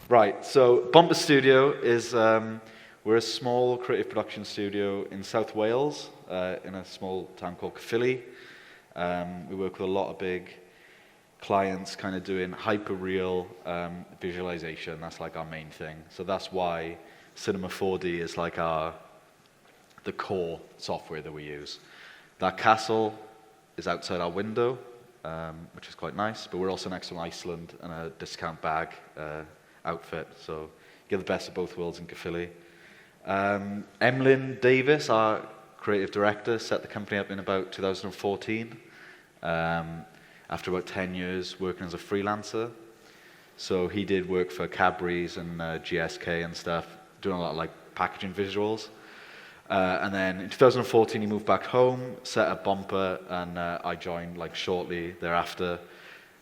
Right, so Bomper Studio is, we're a small creative production studio in South Wales, in a small town called Caerphilly. We work with a lot of big clients kind of doing hyper-real visualization. That's like our main thing. So that's why Cinema 4D is like the core software that we use. That castle is outside our window, which is quite nice, but we're also next to Iceland and a discount bag outfit, so get the best of both worlds in Caerphilly. Emlyn Davis, our creative director, set the company up in about 2014, after about 10 years working as a freelancer. So he did work for Cadbury's and GSK and stuff, doing a lot of like packaging visuals. And then in 2014 he moved back home, set up Bomper, and I joined like shortly thereafter.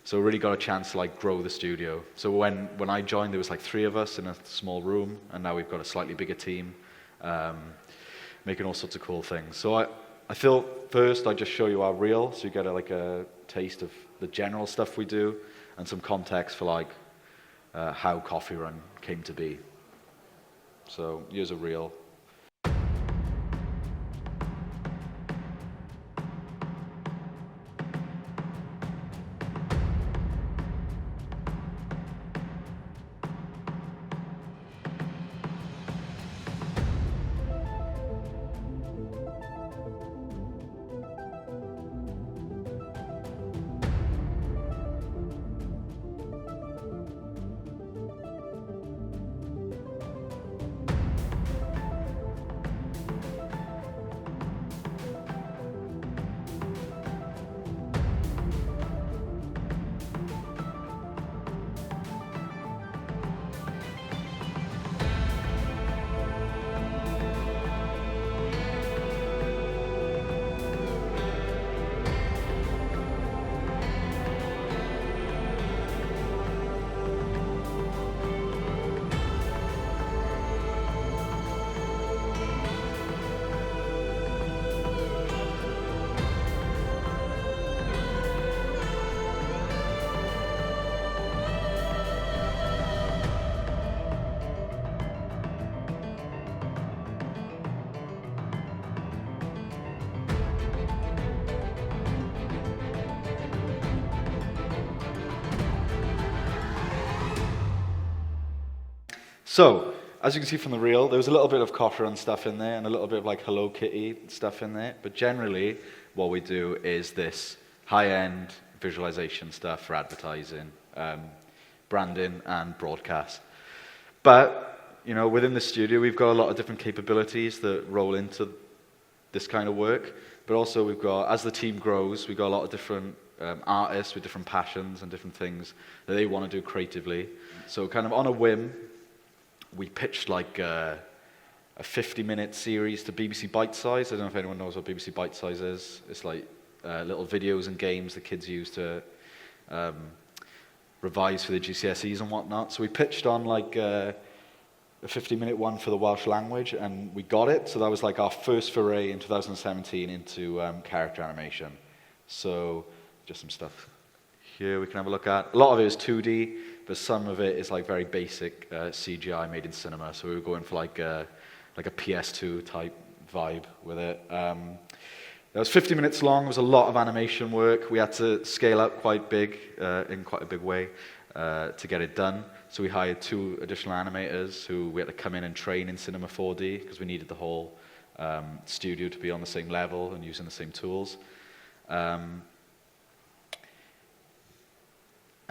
So really got a chance to like grow the studio. So when I joined, there was like 3 of us in a small room, and now we've got a slightly bigger team, making all sorts of cool things. So I thought first I'd just show you our reel, so you get a taste of the general stuff we do, and some context for like how Coffee Run came to be. So here's a reel. So, as you can see from the reel, there was a little bit of Coffee Run stuff in there and a little bit of like Hello Kitty stuff in there, but generally what we do is this high-end visualization stuff for advertising, branding and broadcast. But, you know, within the studio we've got a lot of different capabilities that roll into this kind of work, but also we've got, as the team grows, we've got a lot of different artists with different passions and different things that they want to do creatively. So kind of on a whim, we pitched like a 50-minute series to BBC Bitesize. I don't know if anyone knows what BBC Bitesize is. It's like little videos and games the kids use to revise for the GCSEs and whatnot. So we pitched on like a 50-minute one for the Welsh language, and we got it. So that was like our first foray in 2017 into character animation. So just some stuff here we can have a look at. A lot of it is 2D, but some of it is like very basic CGI made in cinema. So we were going for like a PS2 type vibe with it. It was 50 minutes long. It was a lot of animation work. We had to scale up quite big, in quite a big way, to get it done. So we hired 2 additional animators who we had to come in and train in Cinema 4D because we needed the whole studio to be on the same level and using the same tools.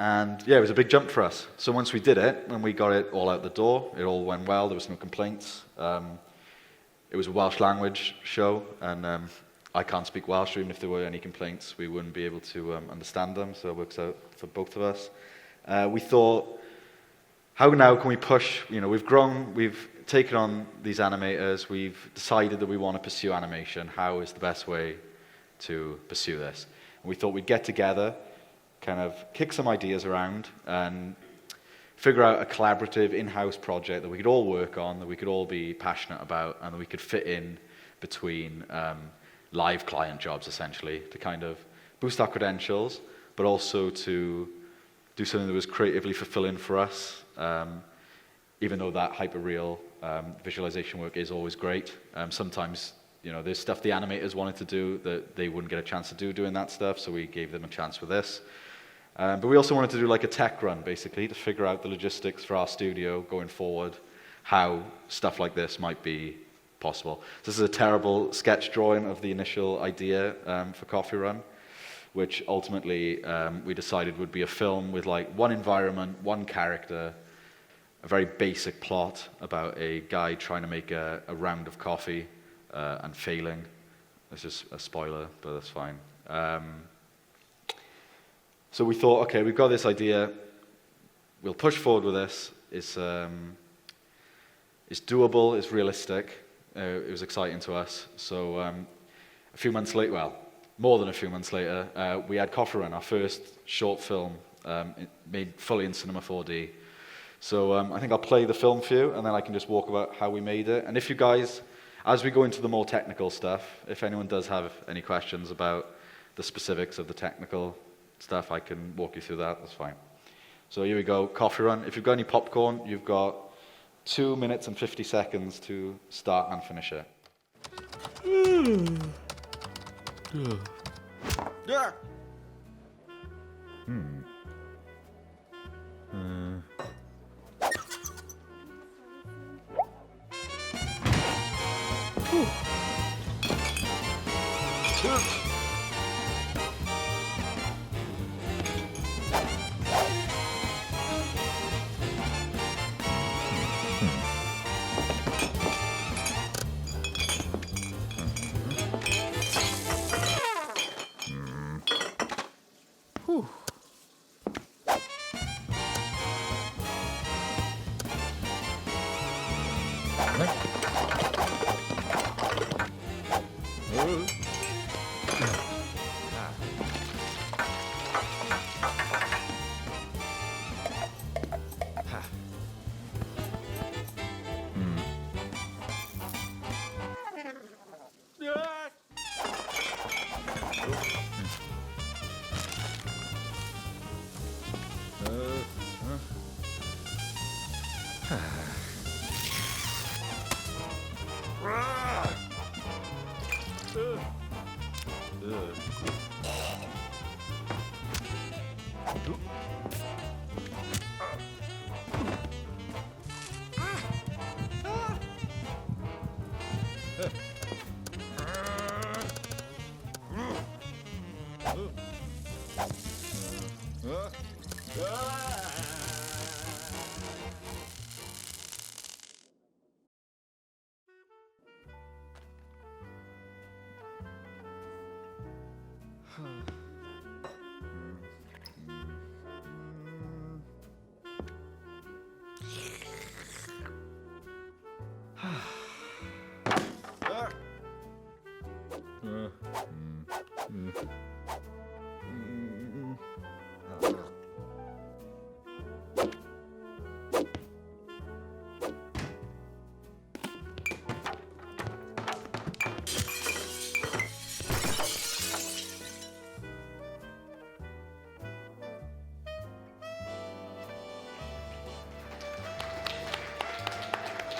And yeah, it was a big jump for us. So once we did it, when we got it all out the door, it all went well, there was no complaints. It was a Welsh language show, and I can't speak Welsh, so even if there were any complaints, we wouldn't be able to understand them, so it works out for both of us. We thought, how now can we push, you know, we've grown, we've taken on these animators, we've decided that we want to pursue animation, how is the best way to pursue this? And we thought we'd get together, kind of kick some ideas around and figure out a collaborative in-house project that we could all work on, that we could all be passionate about, and that we could fit in between live client jobs, essentially, to kind of boost our credentials, but also to do something that was creatively fulfilling for us, even though that hyper-real visualization work is always great. Sometimes, there's stuff the animators wanted to do that they wouldn't get a chance to do doing that stuff, so we gave them a chance with this. But we also wanted to do like a tech run, basically, to figure out the logistics for our studio going forward, how stuff like this might be possible. This is a terrible sketch drawing of the initial idea for Coffee Run, which ultimately we decided would be a film with like one environment, one character, a very basic plot about a guy trying to make a round of coffee and failing. It's just a spoiler, but that's fine. So we thought, okay, we've got this idea. We'll push forward with this. It's doable. It's realistic. It was exciting to us. So a few months later, well, more than a few months later, we had Coffee Run, our first short film, made fully in Cinema 4D. So I think I'll play the film for you, and then I can just walk about how we made it. And if you guys, as we go into the more technical stuff, if anyone does have any questions about the specifics of the technical stuff, I can walk you through that. That's fine. So here we go, Coffee Run. If you've got any popcorn, you've got 2 minutes and 50 seconds to start and finish it. Yeah.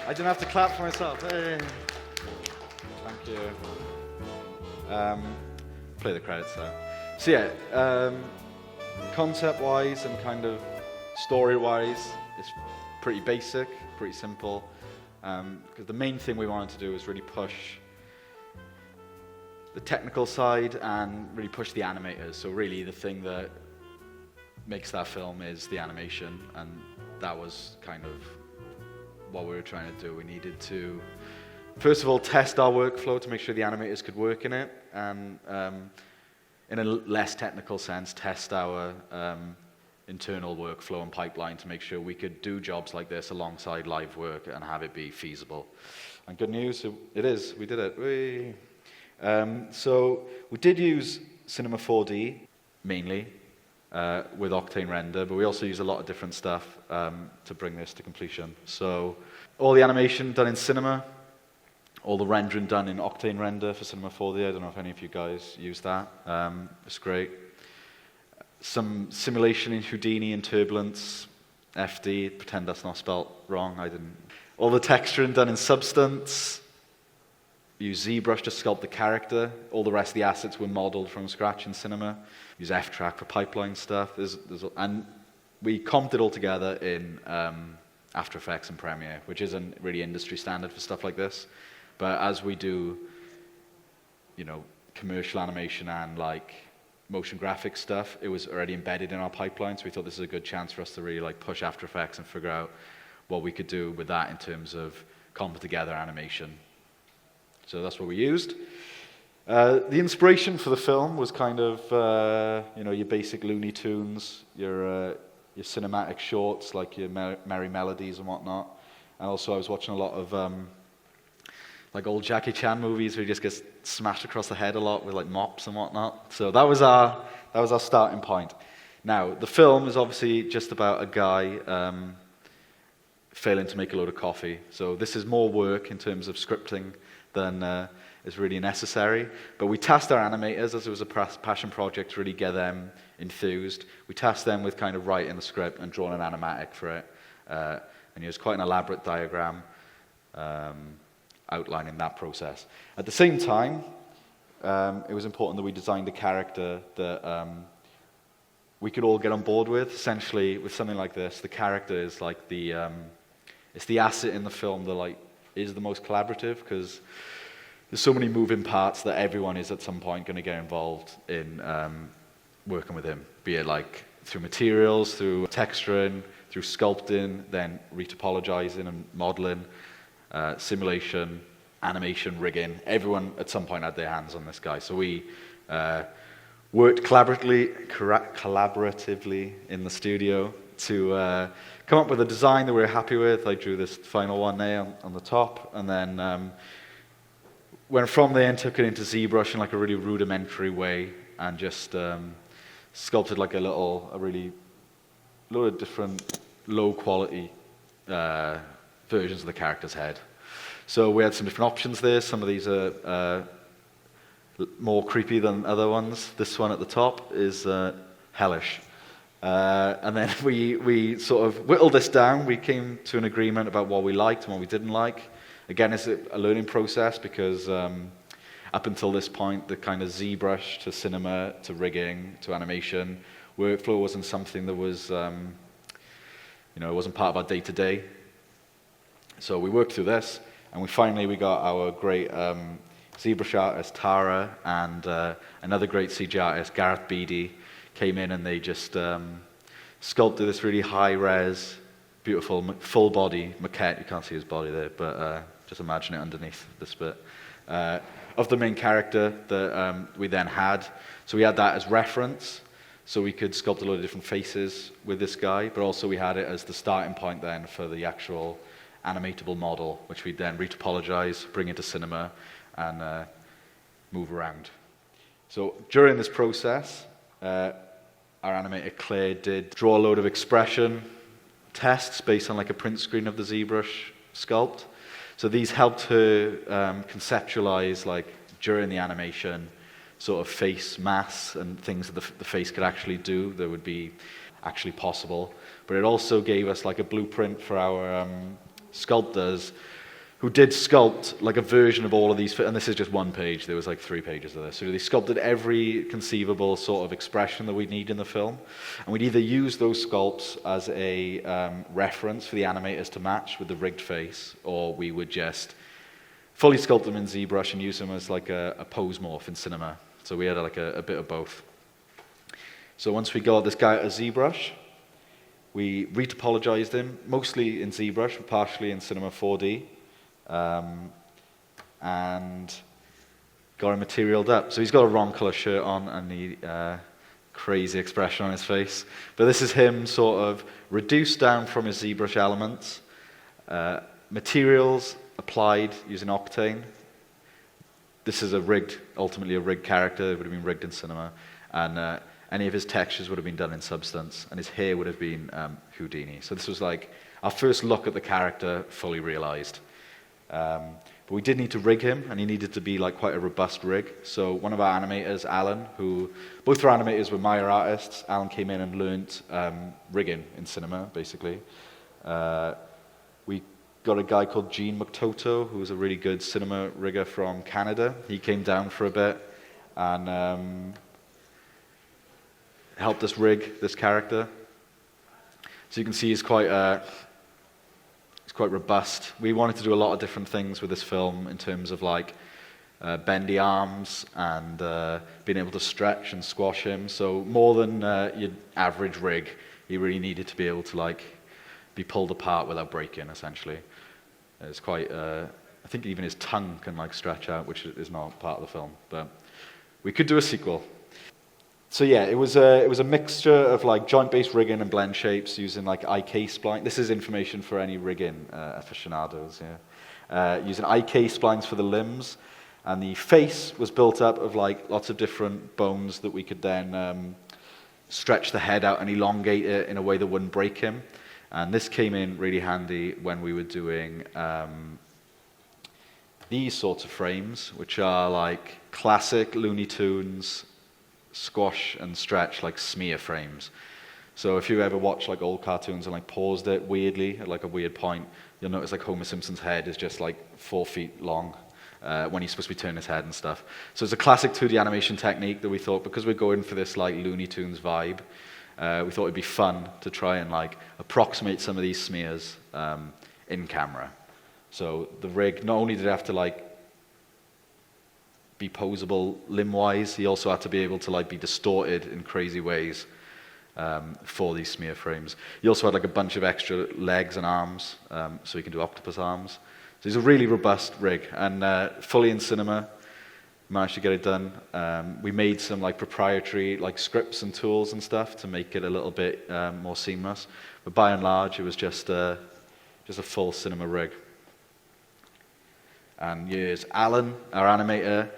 I didn't have to clap for myself. Hey. Thank you. Play the credits though. So yeah, concept-wise and kind of story-wise, it's pretty basic, pretty simple. Because the main thing we wanted to do was really push the technical side and really push the animators. So really the thing that makes that film is the animation, and that was kind of what we were trying to do. We needed to, first of all, test our workflow to make sure the animators could work in it, and in a less technical sense, test our internal workflow and pipeline to make sure we could do jobs like this alongside live work and have it be feasible. And good news, it is. We did it. Whee! So we did use Cinema 4D mainly with Octane Render, but we also use a lot of different stuff to bring this to completion. So all the animation done in Cinema, All the rendering done in Octane Render for Cinema 4D. I don't know if any of you guys use that. It's great. Some simulation in Houdini and Turbulence, FD. Pretend that's not spelt wrong. I didn't. All the texturing done in Substance. Use ZBrush to sculpt the character. All the rest of the assets were modeled from scratch in Cinema. Use F-Track for pipeline stuff. And we comped it all together in After Effects and Premiere, which isn't really industry standard for stuff like this. But as we do, commercial animation and like motion graphics stuff, it was already embedded in our pipeline. So we thought this is a good chance for us to really like push After Effects and figure out what we could do with that in terms of comping together animation. So that's what we used. The inspiration for the film was kind of, your basic Looney Tunes, your cinematic shorts, like your Merry Melodies and whatnot. And also I was watching a lot of like old Jackie Chan movies where he just gets smashed across the head a lot with like mops and whatnot. So that was our starting point. Now, the film is obviously just about a guy failing to make a load of coffee. So this is more work in terms of scripting than is really necessary. But we tasked our animators, as it was a passion project, to really get them enthused. We tasked them with kind of writing the script and drawing an animatic for it. And it was quite an elaborate diagram outlining that process. At the same time, it was important that we designed a character that we could all get on board with. Essentially, with something like this, the character is like it's the asset in the film that like is the most collaborative, because there's so many moving parts that everyone is at some point going to get involved in working with him, be it like through materials, through texturing, through sculpting, then retopologizing and modeling, simulation, animation, rigging. Everyone at some point had their hands on this guy. So we worked collaboratively in the studio to come up with a design that we were happy with. I drew this final one there on the top, and then went from there and took it into ZBrush in like a really rudimentary way, and just sculpted like a really lot of different low quality versions of the character's head. So we had some different options there. Some of these are more creepy than other ones. This one at the top is hellish. And then we sort of whittled this down. We came to an agreement about what we liked and what we didn't like. Again, it's a learning process, because up until this point, the kind of ZBrush to cinema to rigging to animation workflow wasn't something that was, it wasn't part of our day-to-day. So we worked through this, and we got our great ZBrush artist, Tara, and another great CG artist, Gareth Beatty, came in, and they just sculpted this really high-res, beautiful, full-body maquette. You can't see his body there, but just imagine it underneath this bit, of the main character that we then had. So we had that as reference, so we could sculpt a lot of different faces with this guy, but also we had it as the starting point then for the actual animatable model, which we'd then retopologize, bring into cinema, and move around. So during this process, our animator Claire did draw a load of expression tests based on like a print screen of the ZBrush sculpt. So these helped her conceptualize, like during the animation, sort of face mass and things that the face could actually do that would be actually possible. But it also gave us like a blueprint for our sculptors, who did sculpt like a version of all of these, and this is just one page, there was like 3 pages of this. So they sculpted every conceivable sort of expression that we'd need in the film. And we'd either use those sculpts as a reference for the animators to match with the rigged face, or we would just fully sculpt them in ZBrush and use them as like a pose morph in cinema. So we had like a bit of both. So once we got this guy at a ZBrush, we retopologized him, mostly in ZBrush, but partially in Cinema 4D. And got him materialed up. So he's got a wrong color shirt on and the crazy expression on his face. But this is him sort of reduced down from his ZBrush elements. Materials applied using Octane. This is ultimately a rigged character. It would have been rigged in cinema. And any of his textures would have been done in Substance. And his hair would have been Houdini. So this was like our first look at the character fully realized. But we did need to rig him, and he needed to be like quite a robust rig. So one of our animators, Alan, who both our animators were Maya artists. Alan came in and learnt rigging in cinema, basically. We got a guy called Gene McToto, who was a really good cinema rigger from Canada. He came down for a bit and helped us rig this character. So you can see he's quite robust. We wanted to do a lot of different things with this film in terms of like bendy arms and being able to stretch and squash him. So more than your average rig, he really needed to be able to like be pulled apart without breaking, essentially. It's quite, I think even his tongue can like stretch out, which is not part of the film, but we could do a sequel. So yeah, it was a mixture of like joint-based rigging and blend shapes using like IK spline. This is information for any rigging aficionados. Yeah, using IK splines for the limbs, and the face was built up of like lots of different bones that we could then stretch the head out and elongate it in a way that wouldn't break him. And this came in really handy when we were doing these sorts of frames, which are like classic Looney Tunes squash and stretch, like smear frames. So if you ever watch like old cartoons and like paused it weirdly at like a weird point, you'll notice like Homer Simpson's head is just like 4 feet long when he's supposed to be turning his head and stuff. So it's a classic 2D animation technique that we thought, because we're going for this like Looney Tunes vibe, we thought it'd be fun to try and like approximate some of these smears in camera. So the rig, not only did it have to like be posable limb-wise, he also had to be able to like be distorted in crazy ways for these smear frames. He also had like a bunch of extra legs and arms, so he can do octopus arms. So he's a really robust rig, and fully in cinema, managed to get it done. We made some like proprietary like scripts and tools and stuff to make it a little bit more seamless, but by and large, it was just a full cinema rig. And here's Alan, our animator,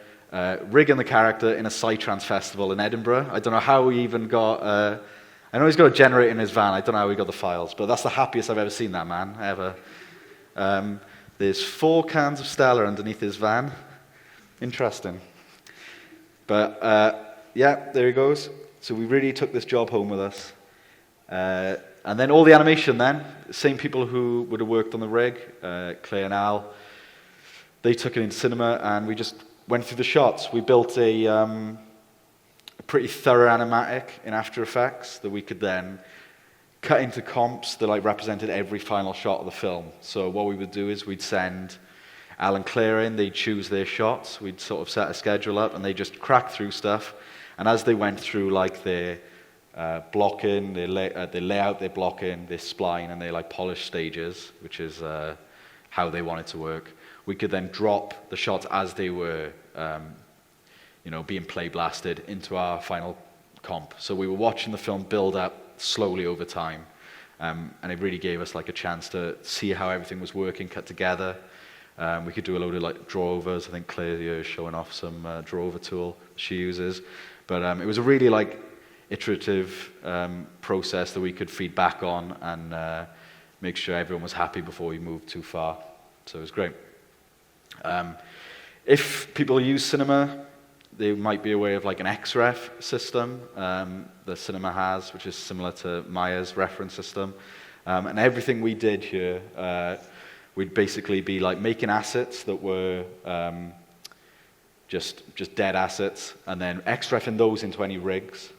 rigging the character in a Psytrance festival in Edinburgh. I don't know how he even got... I know he's got a generator in his van. I don't know how he got the files, but that's the happiest I've ever seen that man, ever. There's 4 cans of Stella underneath his van. Interesting. But, yeah, there he goes. So we really took this job home with us. And then all the animation then, same people who would have worked on the rig, Clay and Al, they took it into cinema, and we just went through the shots. We built a pretty thorough animatic in After Effects that we could then cut into comps that like represented every final shot of the film. So what we would do is we'd send Al and Claire in, they'd choose their shots, we'd sort of set a schedule up, and they just crack through stuff. And as they went through like their blocking, they lay out their blocking, their spline, and their like polished stages, which is how they wanted to work. We could then drop the shots as they were, being play blasted into our final comp. So we were watching the film build up slowly over time, and it really gave us like a chance to see how everything was working, cut together. We could do a load of like drawovers. I think Claire here is showing off some drawover tool she uses, but it was a really like iterative process that we could feed back on and make sure everyone was happy before we moved too far. So it was great. If people use cinema, they might be aware of like an XREF system that cinema has, which is similar to Maya's reference system. And everything we did here, we'd basically be like making assets that were just dead assets, and then XREFing those into any rigs,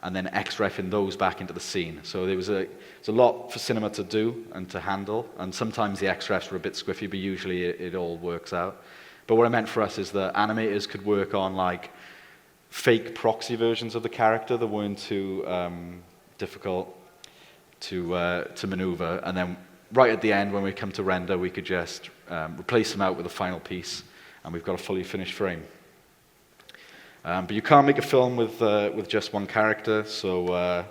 and then XREFing those back into the scene. So there was a lot for cinema to do and to handle, and sometimes the XREFs were a bit squiffy, but usually it all works out. But what it meant for us is that animators could work on like fake proxy versions of the character that weren't too difficult to maneuver, and then right at the end when we come to render, we could just replace them out with a final piece, and we've got a fully finished frame. But you can't make a film with just one character, so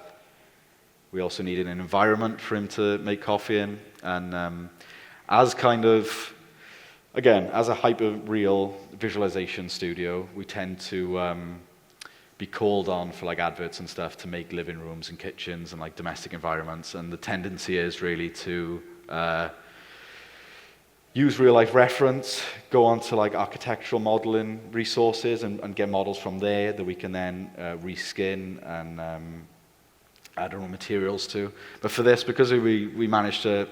we also needed an environment for him to make coffee in. And as a hyper-real visualization studio, we tend to be called on for like adverts and stuff to make living rooms and kitchens and like domestic environments. And the tendency is really to use real-life reference, go on to like architectural modeling resources and get models from there that we can then reskin and add our own materials to. But for this, because we managed to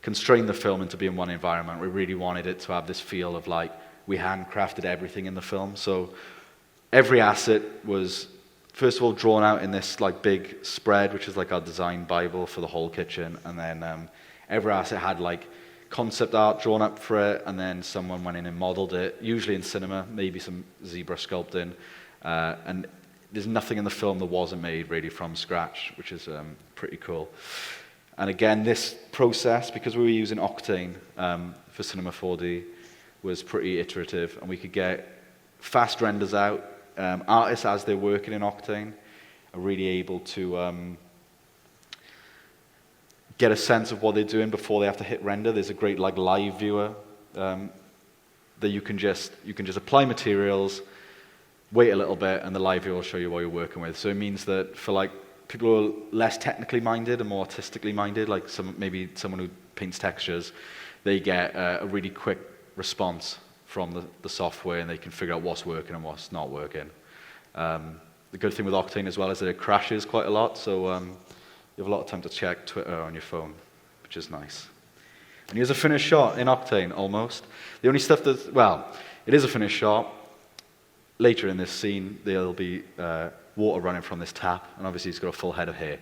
constrain the film into being one environment, we really wanted it to have this feel of like we handcrafted everything in the film. So every asset was, first of all, drawn out in this like big spread, which is like our design Bible for the whole kitchen. And then every asset had like concept art drawn up for it, and then someone went in and modeled it, usually in cinema, maybe some zebra sculpting. And there's nothing in the film that wasn't made really from scratch, which is pretty cool. And again, this process, because we were using Octane for Cinema 4D, was pretty iterative, and we could get fast renders out. Artists, as they're working in Octane, are really able to get a sense of what they're doing before they have to hit render. There's a great like live viewer that you can just apply materials, wait a little bit, and the live viewer will show you what you're working with. So it means that for like people who are less technically minded and more artistically minded, like maybe someone who paints textures, they get a really quick response from the software, and they can figure out what's working and what's not working. The good thing with Octane as well is that it crashes quite a lot, so you have a lot of time to check Twitter on your phone, which is nice. And here's a finished shot in Octane, almost. The only stuff that, well, it is a finished shot. Later in this scene, there'll be water running from this tap, and obviously he's got a full head of hair.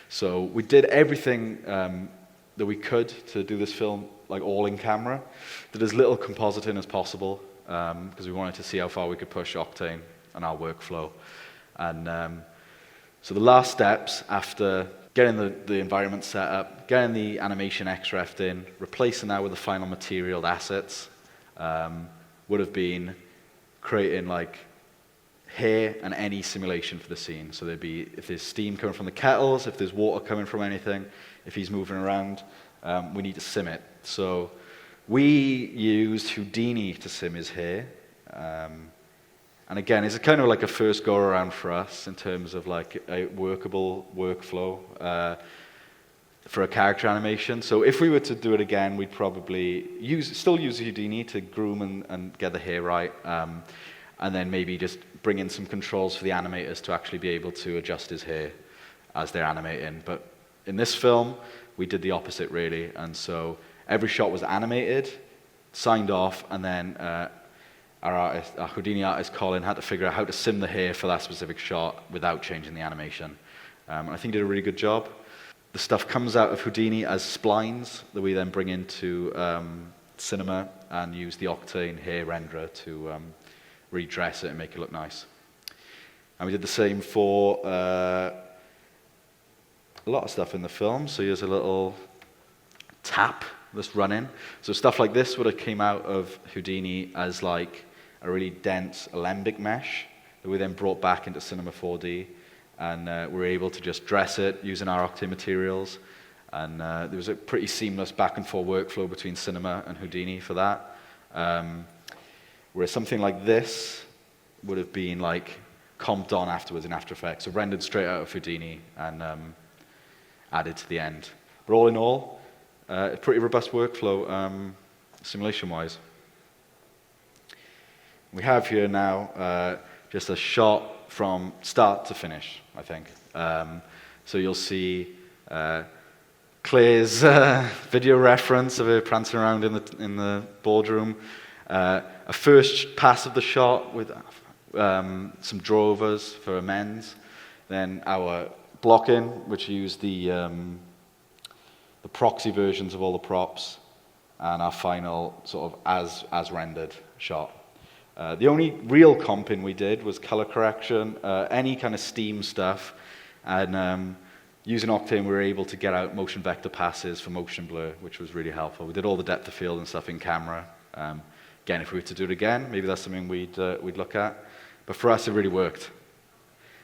So we did everything that we could to do this film, like all in camera. Did as little compositing as possible, because we wanted to see how far we could push Octane and our workflow. And so the last steps after getting the environment set up, getting the animation XREF'd in, replacing that with the final material assets, would have been creating like hair and any simulation for the scene. So there'd be, if there's steam coming from the kettles, if there's water coming from anything, if he's moving around, we need to sim it. So we used Houdini to sim his hair. And again, it's kind of like a first go around for us in terms of like a workable workflow for a character animation. So if we were to do it again, we'd probably still use Houdini to groom and get the hair right, and then maybe just bring in some controls for the animators to actually be able to adjust his hair as they're animating. But in this film, we did the opposite really, and so every shot was animated, signed off, and then our Houdini artist Colin had to figure out how to sim the hair for that specific shot without changing the animation. And I think he did a really good job. The stuff comes out of Houdini as splines that we then bring into cinema and use the Octane hair renderer to redress it and make it look nice. And we did the same for a lot of stuff in the film. So here's a little tap that's running. So stuff like this would have came out of Houdini as like a really dense alembic mesh that we then brought back into Cinema 4D, and we were able to just dress it using our Octane materials, and there was a pretty seamless back and forth workflow between Cinema and Houdini for that. Whereas something like this would have been like comped on afterwards in After Effects, so rendered straight out of Houdini and added to the end. But all in all, a pretty robust workflow simulation-wise. We have here now just a shot from start to finish, I think. So you'll see Claire's video reference of her prancing around in the boardroom. A first pass of the shot with some drovers for amends. Then our blocking, which used the proxy versions of all the props, and our final sort of as rendered shot. The only real comping we did was color correction, any kind of steam stuff, and using Octane we were able to get out motion vector passes for motion blur, which was really helpful. We did all the depth of field and stuff in camera. Again, if we were to do it again, maybe that's something we'd look at. But for us, it really worked.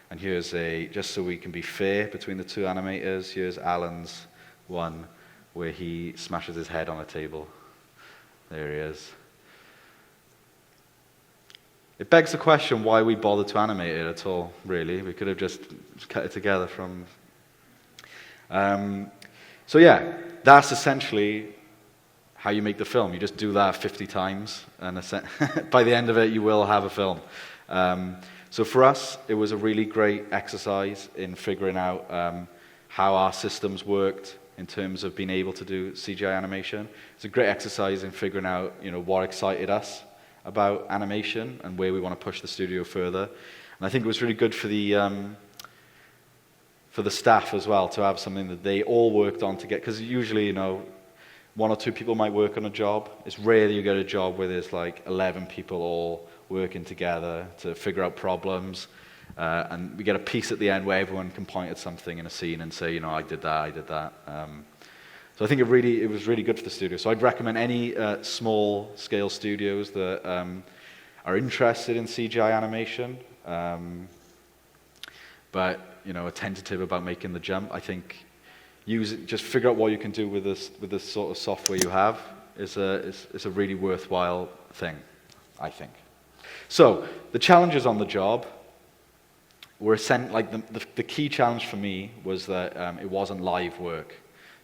And here's just so we can be fair between the two animators, here's Alan's one where he smashes his head on a table. There he is. It begs the question why we bothered to animate it at all, really. We could have just cut it together from... So yeah, that's essentially how you make the film. You just do that 50 times, and by the end of it, you will have a film. So for us, it was a really great exercise in figuring out how our systems worked in terms of being able to do CGI animation. It's a great exercise in figuring out, what excited us about animation and where we want to push the studio further. And I think it was really good for the staff as well to have something that they all worked on together. Because usually, one or two people might work on a job. It's rare that you get a job where there's like 11 people all working together to figure out problems. And we get a piece at the end where everyone can point at something in a scene and say, I did that. So I think it was really good for the studio. So I'd recommend any small-scale studios that are interested in CGI animation, but are tentative about making the jump. I think just figure out what you can do with this sort of software you have is a really worthwhile thing, I think. So the challenges on the job were the key challenge for me was that it wasn't live work.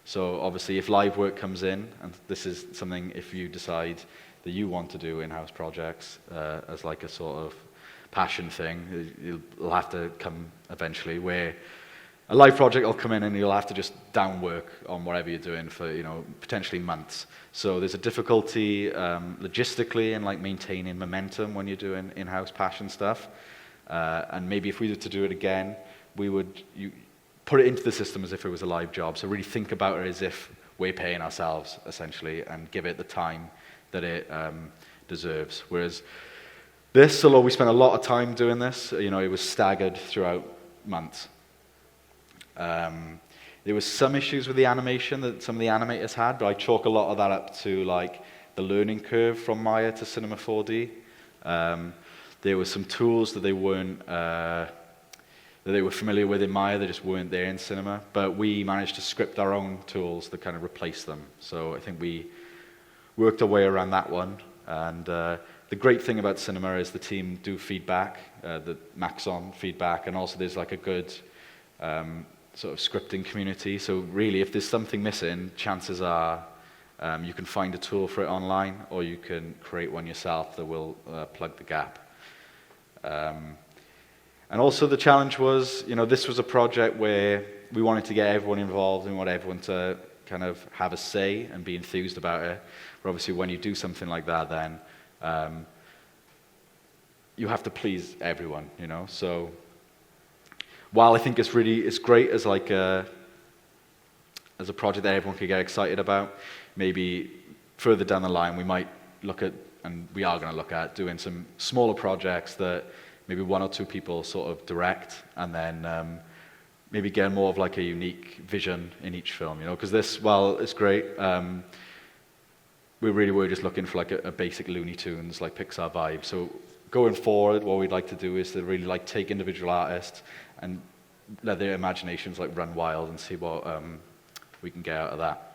So obviously, if live work comes in, and this is something if you decide that you want to do in-house projects as like a sort of passion thing, you'll have to come eventually where a live project will come in and you'll have to just down work on whatever you're doing for potentially months. So there's a difficulty logistically in like maintaining momentum when you're doing in-house passion stuff. And maybe if we were to do it again, we would put it into the system as if it was a live job. So really think about it as if we're paying ourselves, essentially, and give it the time that it deserves. Whereas this, although we spent a lot of time doing this, it was staggered throughout months. There was some issues with the animation that some of the animators had, but I chalk a lot of that up to like the learning curve from Maya to Cinema 4D. There were some tools that they weren't that they were familiar with in Maya, they just weren't there in Cinema. But we managed to script our own tools that kind of replace them. So I think we worked our way around that one. And the great thing about Cinema is the team do feedback, the Maxon feedback, and also there's like a good sort of scripting community. So really, if there's something missing, chances are you can find a tool for it online, or you can create one yourself that will plug the gap. And also the challenge was, this was a project where we wanted to get everyone involved and we wanted everyone to kind of have a say and be enthused about it. But obviously when you do something like that, then you have to please everyone, So while I think it's great as like as a project that everyone could get excited about, maybe further down the line we might look at, and we are going to look at, doing some smaller projects that maybe one or two people sort of direct, and then maybe get more of like a unique vision in each film, because this, while it's great, we really were just looking for like a basic Looney Tunes, like Pixar vibe. So going forward, what we'd like to do is to really like take individual artists and let their imaginations like run wild and see what we can get out of that.